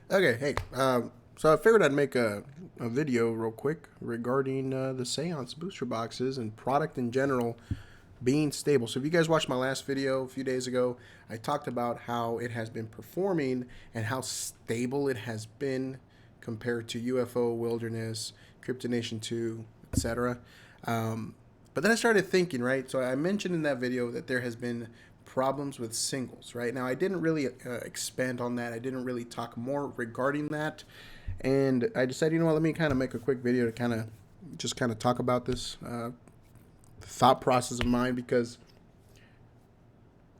Okay, hey, so I figured I'd make a video real quick regarding the Seance booster boxes and product in general being stable. So if you guys watched my last video a few days ago, I talked about how it has been performing and how stable it has been compared to UFO, Wilderness, Cryptonation 2, etc. Um, but then I started thinking, right? So I mentioned in that video that there has been problems with singles, right? Now I didn't really expand on that. I didn't really talk more regarding that, and I decided, you know what? Let me kind of make a quick video to kind of talk about this thought process of mine because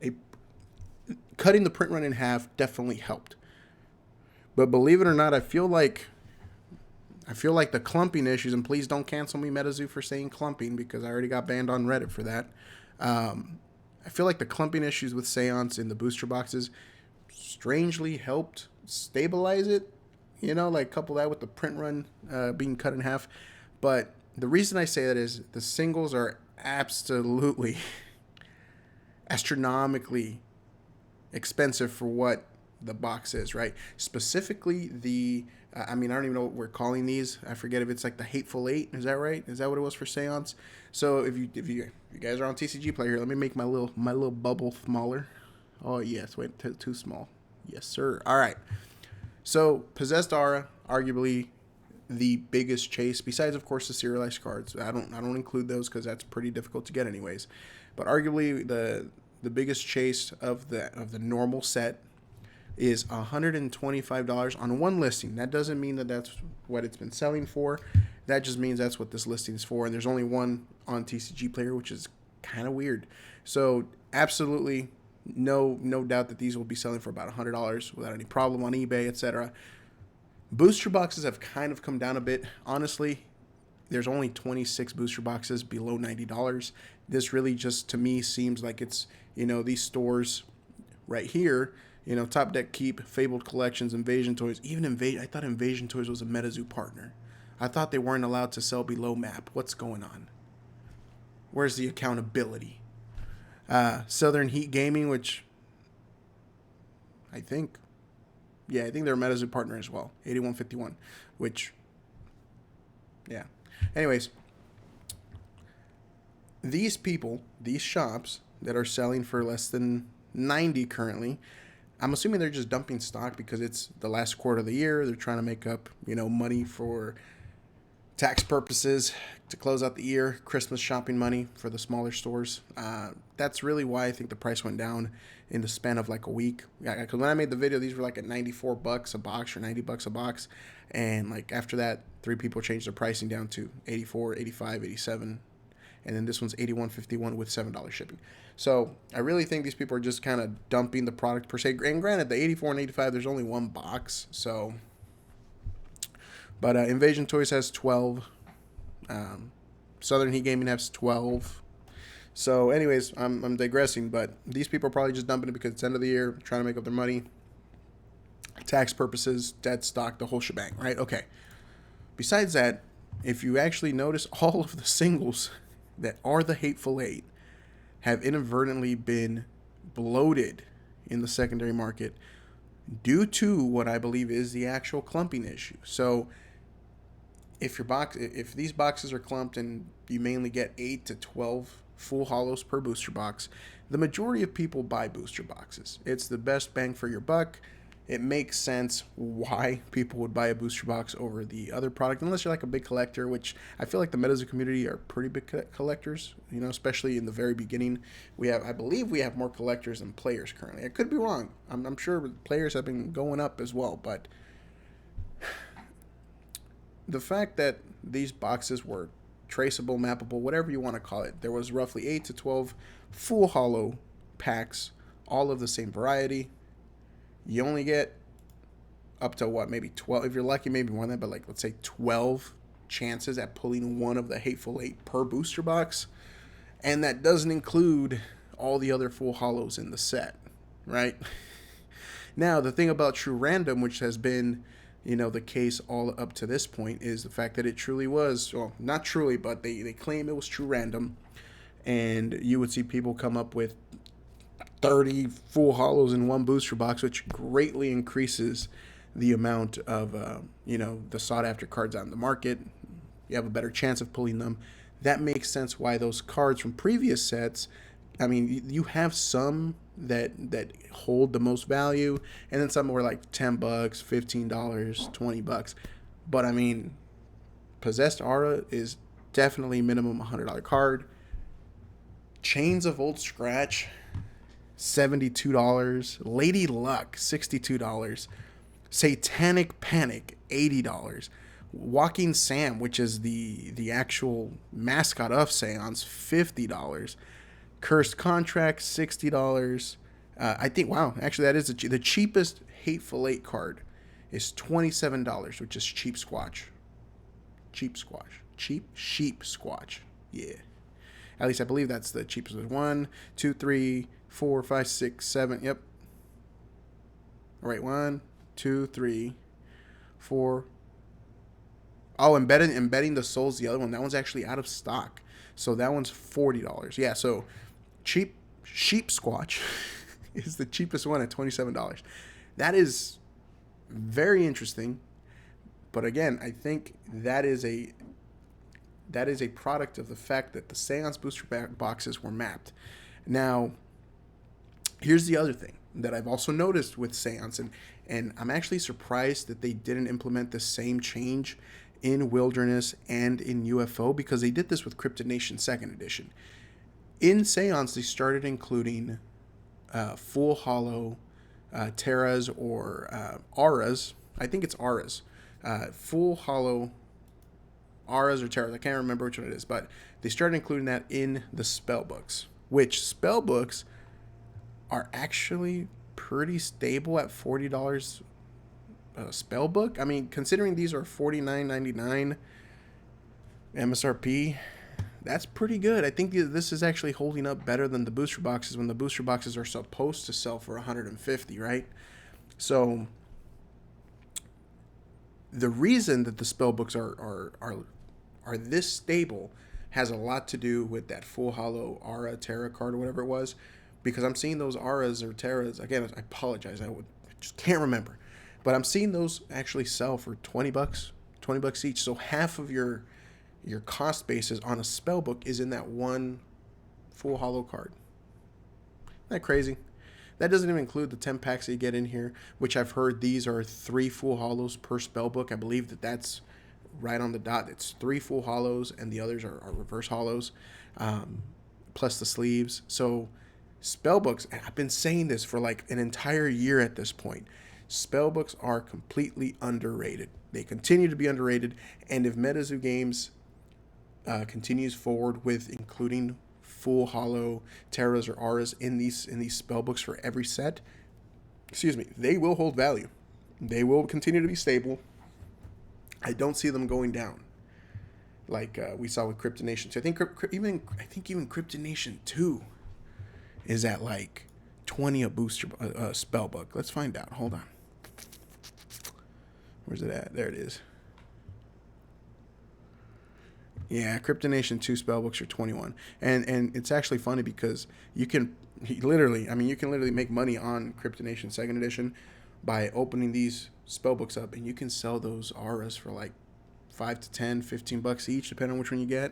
a cutting the print run in half definitely helped. But believe it or not, I feel like the clumping issues, and please don't cancel me, Metazoo, for saying clumping because I already got banned on Reddit for that. Um, I feel like the clumping issues with Seance in the booster boxes strangely helped stabilize it. You know, like couple that with the print run being cut in half. But the reason I say that is the singles are absolutely astronomically expensive for what the box is, right? Specifically, I mean, I don't even know what we're calling these. I forget if it's like the Hateful Eight. Is that right? Is that what it was for Seance? So if you guys are on TCG Player here, let me make my little bubble smaller. Oh yes, wait, too small. Yes, sir. All right. So Possessed Aura, arguably the biggest chase, besides of course the serialized cards. I don't include those because that's pretty difficult to get anyways. But arguably the biggest chase of the normal set is $125 on one listing. That doesn't mean that that's what it's been selling for. That just means that's what this listing is for. And there's only one on TCG Player, which is kind of weird. So absolutely no doubt that these will be selling for about $100 without any problem on eBay, etc. Booster boxes have kind of come down a bit. Honestly, there's only 26 booster boxes below $90. This really just to me seems like it's, these stores right here, Top Deck Keep, Fabled Collections, Invasion Toys, even Invasion. I thought Invasion Toys was a Metazoo partner. I thought they weren't allowed to sell below map. What's going on? Where's the accountability? Southern Heat Gaming, which I think, yeah, I think they're a Metazoo partner as well. 8151, which, yeah. Anyways, these people, these shops that are selling for less than 90 currently, I'm assuming they're just dumping stock because it's the last quarter of the year. They're trying to make up, money for tax purposes to close out the year, Christmas shopping money for the smaller stores. That's really why I think the price went down in the span of like a week. Because when I made the video, these were like at $94 a box or $90 a box. And like after that, three people changed their pricing down to 84, 85, 87, and then this one's 81.51 with $7 shipping. So I really think these people are just kind of dumping the product per se. And granted, the 84 and 85, there's only one box. So, but Invasion Toys has 12. Southern Heat Gaming has 12. So, anyways, I'm digressing, but these people are probably just dumping it because it's end of the year, trying to make up their money, tax purposes, dead stock, the whole shebang, right? Okay. Besides that, if you actually notice, all of the singles that are the Hateful Eight have inadvertently been bloated in the secondary market due to what I believe is the actual clumping issue. So if these boxes are clumped and you mainly get 8 to 12 full hollows per booster box, the majority of people buy booster boxes. It's the best bang for your buck. It makes sense why people would buy a booster box over the other product, unless you're like a big collector, which I feel like the Metazoo community are pretty big collectors, especially in the very beginning. I believe we have more collectors than players currently. I could be wrong. I'm sure players have been going up as well, but the fact that these boxes were traceable, mappable, whatever you want to call it, there was roughly 8 to 12 full hollow packs, all of the same variety. You only get up to what, maybe 12, if you're lucky, maybe more than that, but like let's say 12 chances at pulling one of the Hateful Eight per booster box. And that doesn't include all the other full hollows in the set, right? Now, the thing about True Random, which has been, the case all up to this point, is the fact that it truly was, well, not truly, but they claim it was True Random. And you would see people come up with 30 full hollows in one booster box, which greatly increases the amount of the sought after cards on the market. You have a better chance of pulling them. That makes sense why those cards from previous sets. I mean, you have some that hold the most value, and then some were like $10, $15, $20. But I mean, Possessed Aura is definitely minimum $100 card. Chains of Old Scratch, $72. Lady Luck, $62. Satanic Panic, $80. Walking Sam, which is the actual mascot of Seance, $50. Cursed Contract, $60. I think, wow, actually that is the cheapest Hateful Eight card is $27, which is Cheap Squatch. Cheap Squatch. Cheap Sheep Squatch. Yeah. At least I believe that's the cheapest. 1, 2, 3, 4, 5, 6, 7. Yep. All right, 1, 2, 3, 4. Oh, embedding the Soul's the other one. That one's actually out of stock. So that one's $40. Yeah, so cheap Sheep Squatch is the cheapest one at $27. That is very interesting. But again, I think that is a product of the fact that the Seance booster boxes were mapped. Now, here's the other thing that I've also noticed with Seance, and I'm actually surprised that they didn't implement the same change in Wilderness and in UFO, because they did this with Cryptid Nation 2nd Edition. In Seance, they started including full hollow Terras or Auras. I think it's Auras. Full hollow Auras or Terras. I can't remember which one it is, but they started including that in the spell books, which spell books are actually pretty stable at $40 a spell book. I mean, considering these are $49.99 MSRP, that's pretty good. I think this is actually holding up better than the booster boxes, when the booster boxes are supposed to sell for $150, right? So the reason that the spell books are this stable has a lot to do with that full hollow Aura Terra card or whatever it was, because I'm seeing those Auras or Terras again. I apologize, I just can't remember, but I'm seeing those actually sell for $20 each. So half of your cost basis on a spell book is in that one full hollow card. Isn't that crazy? That doesn't even include the 10 packs that you get in here, which I've heard these are 3 full hollows per spell book. I believe that's right on the dot. It's 3 full hollows, and the others are reverse hollows, plus the sleeves. So spell books, and I've been saying this for like an entire year at this point, spell books are completely underrated. They continue to be underrated, and if Metazoo Games continues forward with including full hollow Terras or Auras in these spell books for every set, they will hold value. They will continue to be stable. I don't see them going down like we saw with Cryptid Nation 2. I think even Cryptid Nation 2 is at like 20 a booster spell book. Let's find out. Hold on. Where's it at? There it is. Yeah, Cryptid Nation 2 spellbooks are 21. And it's actually funny because you can literally make money on Cryptid Nation 2nd Edition by opening these spellbooks up, and you can sell those auras for like $5 to $10, $15 each, depending on which one you get.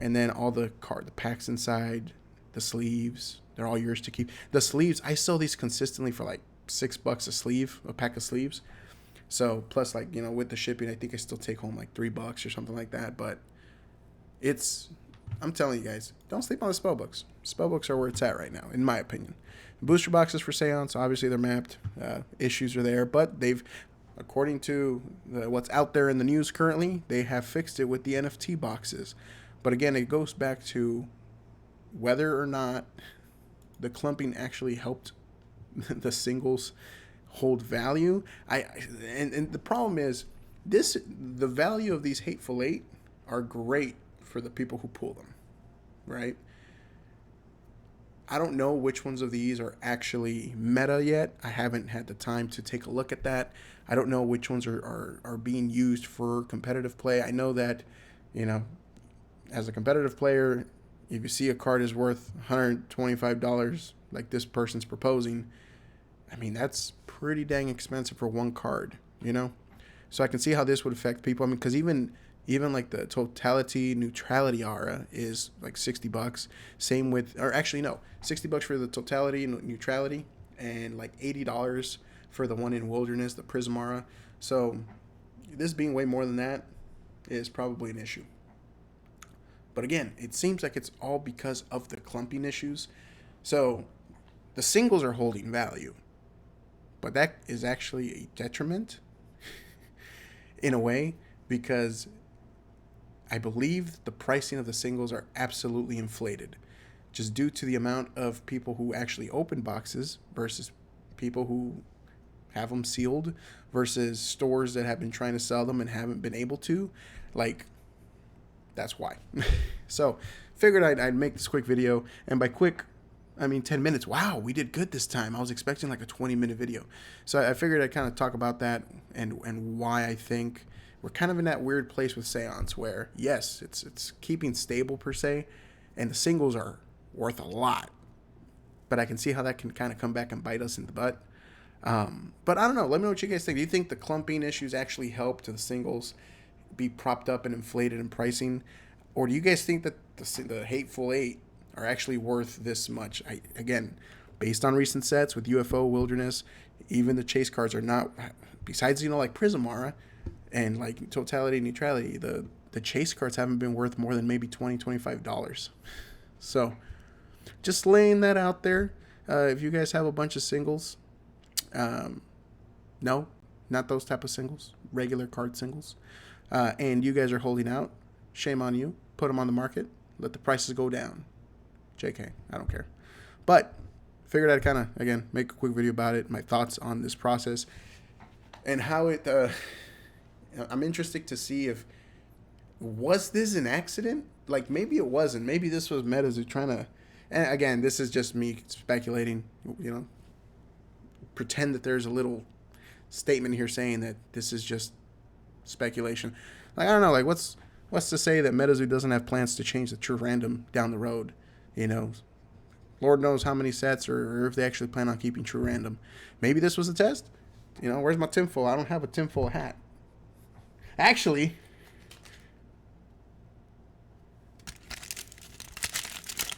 And then all the packs inside, the sleeves, they're all yours to keep. The sleeves, I sell these consistently for like $6 a sleeve, a pack of sleeves. So plus, like, with the shipping, I think I still take home like $3 or something like that. But I'm telling you guys, don't sleep on the spellbooks. Spellbooks are where it's at right now, in my opinion. Booster boxes for Seance, obviously they're mapped. Issues are there, but they've, according to what's out there in the news currently, they have fixed it with the NFT boxes. But again, it goes back to whether or not the clumping actually helped the singles hold value. And the problem is the value of these Hateful Eight are great for the people who pull them, right? I don't know which ones of these are actually meta yet. I haven't had the time to take a look at that. I don't know which ones are being used for competitive play. I know that, as a competitive player, if you see a card is worth $125 like this person's proposing, I mean, that's pretty dang expensive for one card. you know? So I can see how this would affect people. I mean, because even like the totality neutrality aura is like $60. Same with, or actually no, $60 for the totality neutrality, and like $80 for the one in wilderness, the prism aura. So this being way more than that is probably an issue. But again, it seems like it's all because of the clumping issues. So the singles are holding value, but that is actually a detriment in a way, because I believe the pricing of the singles are absolutely inflated just due to the amount of people who actually open boxes versus people who have them sealed versus stores that have been trying to sell them and haven't been able to. Like, that's why. So figured I'd make this quick video, and by quick I mean 10 minutes. Wow, we did good this time. I was expecting like a 20-minute video. So I figured I'd kind of talk about that and why I think we're kind of in that weird place with Seance where, yes, it's keeping stable per se, and the singles are worth a lot. But I can see how that can kind of come back and bite us in the butt. But I don't know. Let me know what you guys think. Do you think the clumping issues actually help to the singles be propped up and inflated in pricing? Or do you guys think that the Hateful Eight are actually worth this much? Again, based on recent sets with UFO, Wilderness, even the chase cards are not, besides, like Prismara and like Totality, Neutrality, the chase cards haven't been worth more than maybe $20, $25. So just laying that out there. If you guys have a bunch of singles, no, not those type of singles, regular card singles, and you guys are holding out, shame on you. Put them on the market. Let the prices go down. JK, I don't care. But figured I'd kind of, again, make a quick video about it, my thoughts on this process, and how it, I'm interested to see if, was this an accident? Like, maybe it wasn't. Maybe this was Metazoo trying to, and again, this is just me speculating, pretend that there's a little statement here saying that this is just speculation. Like, I don't know, like, what's to say that Metazoo doesn't have plans to change the true random down the road? Lord knows how many sets, or if they actually plan on keeping true random. Maybe this was a test. Where's my tinfoil? I don't have a tinfoil hat. Actually,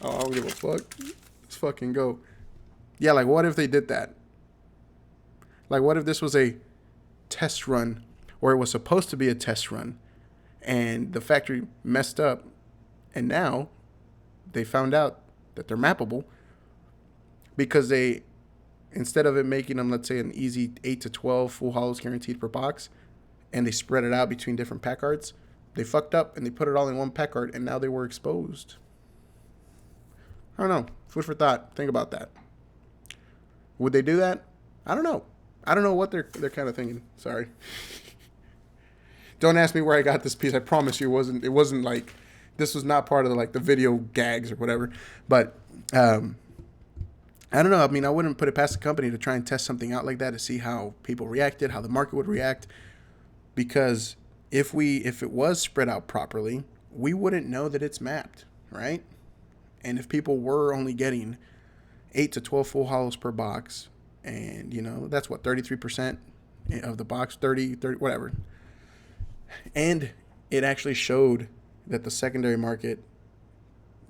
I don't give a fuck. Let's fucking go. Yeah, like, what if they did that? Like, what if this was a test run, or it was supposed to be a test run, and the factory messed up, and now they found out that they're mappable because they, instead of it making them, let's say, an easy 8 to 12 full holos guaranteed per box, and they spread it out between different pack cards, they fucked up and they put it all in one pack card, and now they were exposed. I don't know. Food for thought. Think about that. Would they do that? I don't know. I don't know what they're kind of thinking. Sorry. Don't ask me where I got this piece. I promise you it wasn't like, this was not part of the video gags or whatever. But I don't know. I mean, I wouldn't put it past the company to try and test something out like that to see how people reacted, how the market would react. Because if it was spread out properly, we wouldn't know that it's mapped, right? And if people were only getting 8 to 12 full holos per box, and that's what, 33% of the box, 30 whatever. And it actually showed that the secondary market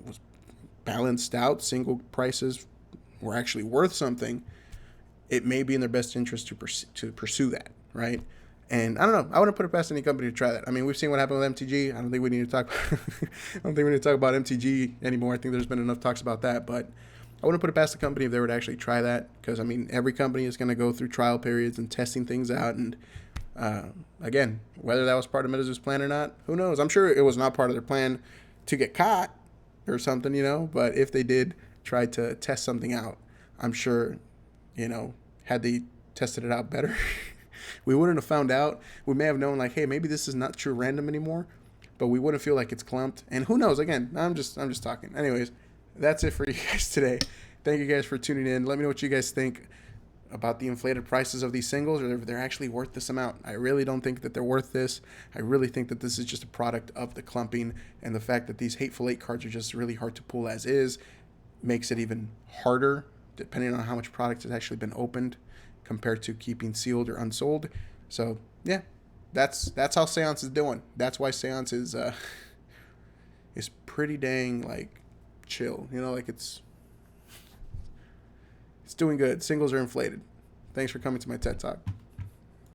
was balanced out, single prices were actually worth something. It may be in their best interest to pursue that, right? And I don't know. I wouldn't put it past any company to try that. I mean, we've seen what happened with MTG. I don't think we need to talk. I don't think we need to talk about MTG anymore. I think there's been enough talks about that. But I wouldn't put it past the company if they were to actually try that, because I mean, every company is going to go through trial periods and testing things out. And again, whether that was part of Metazoo's plan or not, who knows? I'm sure it was not part of their plan to get caught or something, But if they did try to test something out, I'm sure, had they tested it out better, we wouldn't have found out. We may have known, like, hey, maybe this is not true random anymore, but we wouldn't feel like it's clumped. And who knows? Again, I'm just talking. Anyways, that's it for you guys today. Thank you guys for tuning in. Let me know what you guys think about the inflated prices of these singles, or if they're actually worth this amount. I really don't think that they're worth this. I really think that this is just a product of the clumping, and the fact that these Hateful Eight cards are just really hard to pull as is makes it even harder, depending on how much product has actually been opened compared to keeping sealed or unsold. So yeah, that's how Seance is doing. That's why Seance is pretty dang like chill. You know, like it's doing good. Singles are inflated. Thanks for coming to my TED Talk.